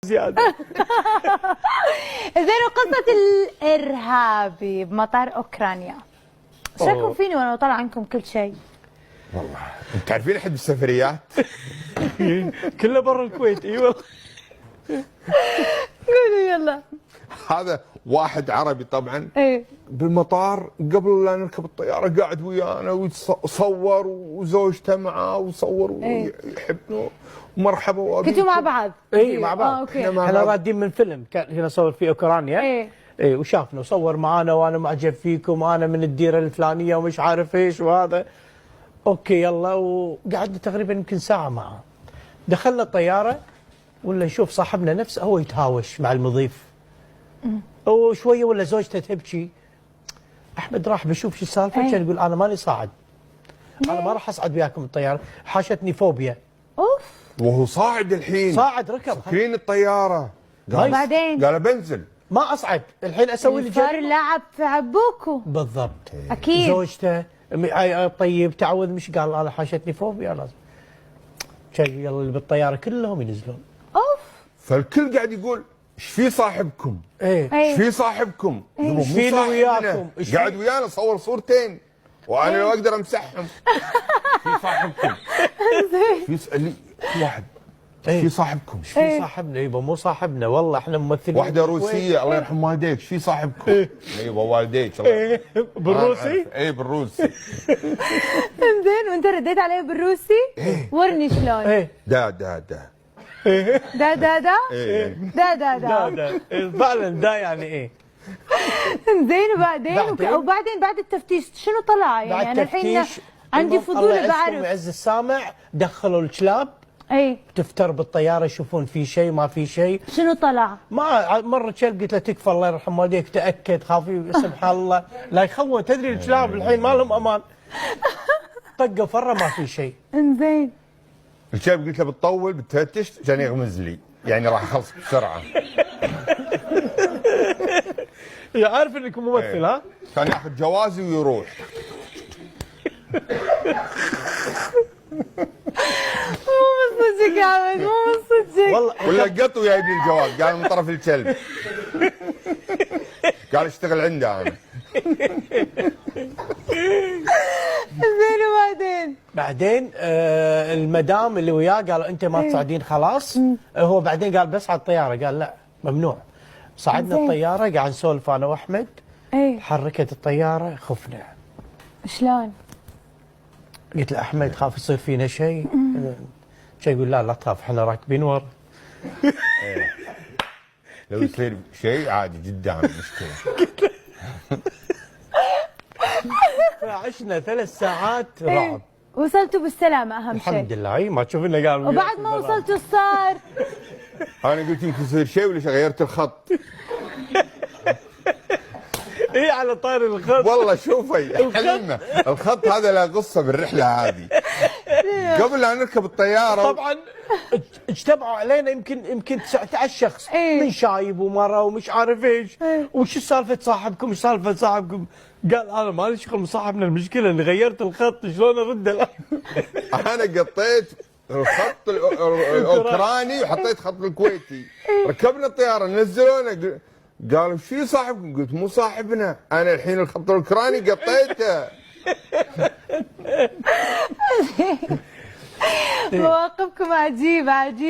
زيادة. زين، وقصة الإرهابي بمطار أوكرانيا، ايش رايكم فيني وانا طالع عنكم كل شيء؟ والله انت عارفين احد بالسفريات؟ كله برا الكويت. اي والله. قولوا يلا. هذا واحد عربي طبعا ايه بالمطار قبل لا نركب الطياره قاعد ويانا وصور وزوجته معاه وصور ويحبنا ومرحبا وابيكم. كنتوا مع بعض؟ اي مع بعض. اوكي. احنا رادين من فيلم كان هنا صور في اوكرانيا. اي وشافنا وصور معانا وانا معجب فيكم وانا من الديره الفلانيه ومش عارف ايش وهذا. اوكي يلا، وقعدنا تقريبا يمكن ساعه معه. دخلنا الطياره ولا نشوف صاحبنا نفسه هو يتهاوش مع المضيف. وشويه ولا زوجته تبكي. احمد راح بشوف شو السالفه، كان يقول انا ماني صاعد. انا ما راح اصعد وياكم الطياره، حاشتني فوبيا. اوف. وهو صاعد الحين، صاعد ركب سكرين الطياره بعدين قال بنزل، ما اصعد الحين اسوي لي صار لعب في عبوكو. بالضبط. اكيد. زوجته طيب تعود، مش قال انا حاشتني فوبيا لازم شيء. يلا اللي بالطياره كلهم ينزلون. اوف. فالكل قاعد يقول ايش في صاحبكم؟ ايه ايش في صاحبكم؟ ايش في وياكم؟ قاعد ويانا صور صورتين وانا لو اقدر امسحهم. في صاحبكم؟ في واحد ايش في صاحبكم؟ ايش في صاحبنا؟ يبا مو صاحبنا والله، احنا ممثلين. واحده روسيه الله يرحم والديك، ايش في صاحبكم؟ ايوه والديك. بالروسي؟ اي بالروسي. زين، وانت رديت عليه بالروسي؟ ورني شلون. دا دا دا دا دا دا ايه دا دا دا دا فعلا دا يعني ايه. زين، وبعدين بعد التفتيش شنو طلع؟ يعني انا الحين عندي فضول بعرف. الله يعز السامع، دخلوا الكلاب تفتر بالطياره يشوفون في شيء ما في شيء. شنو طلع؟ ما مره كلب قلت له تكفى الله يرحم والديك، تاكد خافي سبحان الله لا يخون. تدري الكلاب الحين ما لهم امان. طقه فره ما في شيء. انزين الكلب قلت له بتطول بتفتش عشان يغمز لي، يعني راح اخلص بسرعه. عارف انك ممثل ها؟ كان ياخذ جوازي ويروح. مو من صدقك يا عمد، مو من صدقك والله. ولا قط وياي لي الجواز، قال من طرف الكلب. قال اشتغل عنده انا. زين، وبعدين؟ بعدين المدام اللي وياه قالوا انت ما تصعدين خلاص. هو بعدين قال بصعد الطياره، قال لا ممنوع. صعدنا الطياره قاعد نسولف انا واحمد. حركت الطياره خفنا. شلون؟ قلت له احمد خاف يصير فينا شيء. يقول لا تخاف احنا راكبين ورا. لو يصير شيء عادي جدا مشكله. فعشنا 3 ساعات رعب. وصلتوا بالسلامه اهم شيء الحمد لله. اي ما تشوف لنا قال. وبعد ما وصلتوا صار؟ انا قلت يمكن يصير شيء ولا غيرت الخط. ايه على طار الخط. والله شوفي حلمه الخط هذا له قصه بالرحله هذه. قبل لا نركب الطياره طبعا اجتمعوا علينا يمكن 19 شخص. من شايب ومره ومش عارف ايش. وش سالفه صاحبكم؟ ايش سالفه صاحبكم؟ قال انا مالي شغل مصاحبنا، المشكله اني غيرت الخط، شلون ارد الان؟ انا قطيت الخط الاوكراني وحطيت خط الكويتي. ركبنا الطياره نزلونا قالوا ايش في صاحبكم؟ قلت مو صاحبنا، انا الحين الخط الاوكراني قطيته. مواقفكم عجيبه عجيبه.